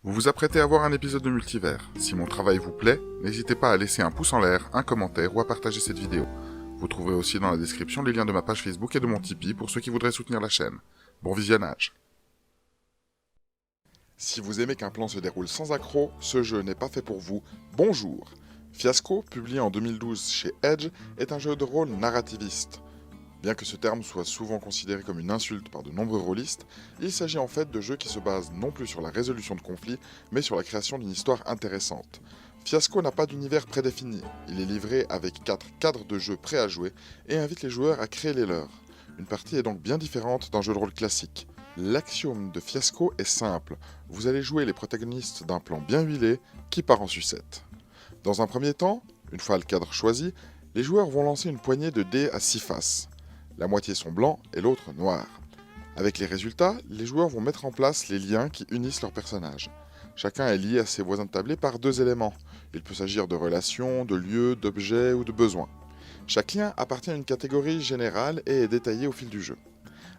Vous vous apprêtez à voir un épisode de Multivers. Si mon travail vous plaît, n'hésitez pas à laisser un pouce en l'air, un commentaire ou à partager cette vidéo. Vous trouverez aussi dans la description les liens de ma page Facebook et de mon Tipeee pour ceux qui voudraient soutenir la chaîne. Bon visionnage. Si vous aimez qu'un plan se déroule sans accroc, ce jeu n'est pas fait pour vous. Bonjour. Fiasco, publié en 2012 chez Edge, est un jeu de rôle narrativiste. Bien que ce terme soit souvent considéré comme une insulte par de nombreux rôlistes, il s'agit en fait de jeux qui se basent non plus sur la résolution de conflits, mais sur la création d'une histoire intéressante. Fiasco n'a pas d'univers prédéfini, il est livré avec 4 cadres de jeu prêts à jouer et invite les joueurs à créer les leurs. Une partie est donc bien différente d'un jeu de rôle classique. L'axiome de Fiasco est simple, vous allez jouer les protagonistes d'un plan bien huilé qui part en sucette. Dans un premier temps, une fois le cadre choisi, les joueurs vont lancer une poignée de dés à 6 faces. La moitié sont blancs et l'autre noirs. Avec les résultats, les joueurs vont mettre en place les liens qui unissent leurs personnages. Chacun est lié à ses voisins de tablée par 2 éléments. Il peut s'agir de relations, de lieux, d'objets ou de besoins. Chaque lien appartient à une catégorie générale et est détaillé au fil du jeu.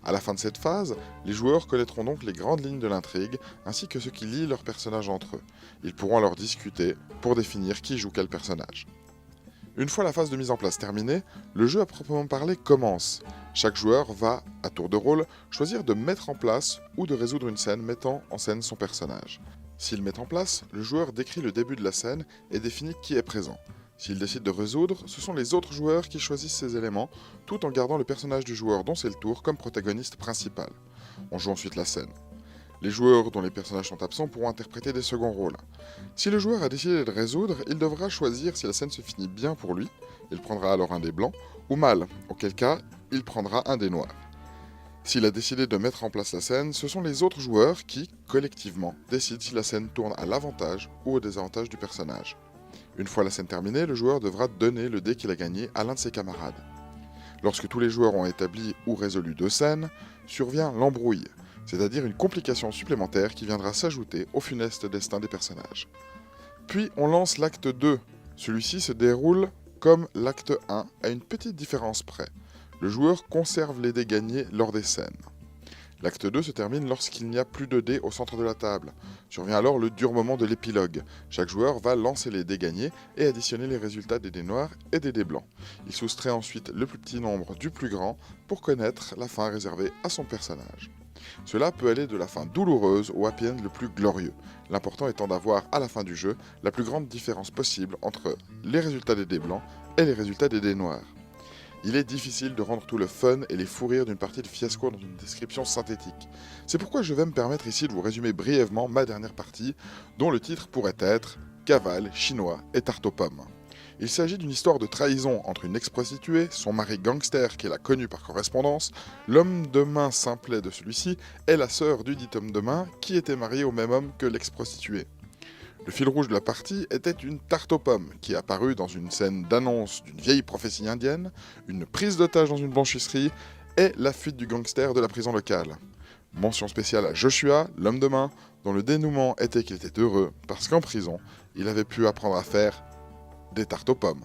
À la fin de cette phase, les joueurs connaîtront donc les grandes lignes de l'intrigue, ainsi que ce qui lie leurs personnages entre eux. Ils pourront alors discuter pour définir qui joue quel personnage. Une fois la phase de mise en place terminée, le jeu à proprement parler commence. Chaque joueur va, à tour de rôle, choisir de mettre en place ou de résoudre une scène mettant en scène son personnage. S'il met en place, le joueur décrit le début de la scène et définit qui est présent. S'il décide de résoudre, ce sont les autres joueurs qui choisissent ces éléments, tout en gardant le personnage du joueur dont c'est le tour comme protagoniste principal. On joue ensuite la scène. Les joueurs dont les personnages sont absents pourront interpréter des seconds rôles. Si le joueur a décidé de résoudre, il devra choisir si la scène se finit bien pour lui, il prendra alors un des blancs, ou mal, auquel cas il prendra un des noirs. S'il a décidé de mettre en place la scène, ce sont les autres joueurs qui, collectivement, décident si la scène tourne à l'avantage ou au désavantage du personnage. Une fois la scène terminée, le joueur devra donner le dé qu'il a gagné à l'un de ses camarades. Lorsque tous les joueurs ont établi ou résolu 2 scènes, survient l'embrouille, c'est-à-dire une complication supplémentaire qui viendra s'ajouter au funeste destin des personnages. Puis on lance l'acte 2. Celui-ci se déroule comme l'acte 1, à une petite différence près. Le joueur conserve les dés gagnés lors des scènes. L'acte 2 se termine lorsqu'il n'y a plus de dés au centre de la table. Survient alors le dur moment de l'épilogue. Chaque joueur va lancer les dés gagnés et additionner les résultats des dés noirs et des dés blancs. Il soustrait ensuite le plus petit nombre du plus grand pour connaître la fin réservée à son personnage. Cela peut aller de la fin douloureuse au happy end le plus glorieux, l'important étant d'avoir à la fin du jeu la plus grande différence possible entre les résultats des dés blancs et les résultats des dés noirs. Il est difficile de rendre tout le fun et les fous rires d'une partie de Fiasco dans une description synthétique. C'est pourquoi je vais me permettre ici de vous résumer brièvement ma dernière partie, dont le titre pourrait être « Cavale, chinois et tarte aux pommes ». Il s'agit d'une histoire de trahison entre une ex-prostituée, son mari gangster qui l'a connue par correspondance, l'homme de main simplet de celui-ci et la sœur du dit homme de main qui était marié au même homme que l'ex-prostituée. Le fil rouge de la partie était une tarte aux pommes qui apparut dans une scène d'annonce d'une vieille prophétie indienne, une prise d'otage dans une blanchisserie et la fuite du gangster de la prison locale. Mention spéciale à Joshua, l'homme de main, dont le dénouement était qu'il était heureux parce qu'en prison, il avait pu apprendre à faire des tartes aux pommes.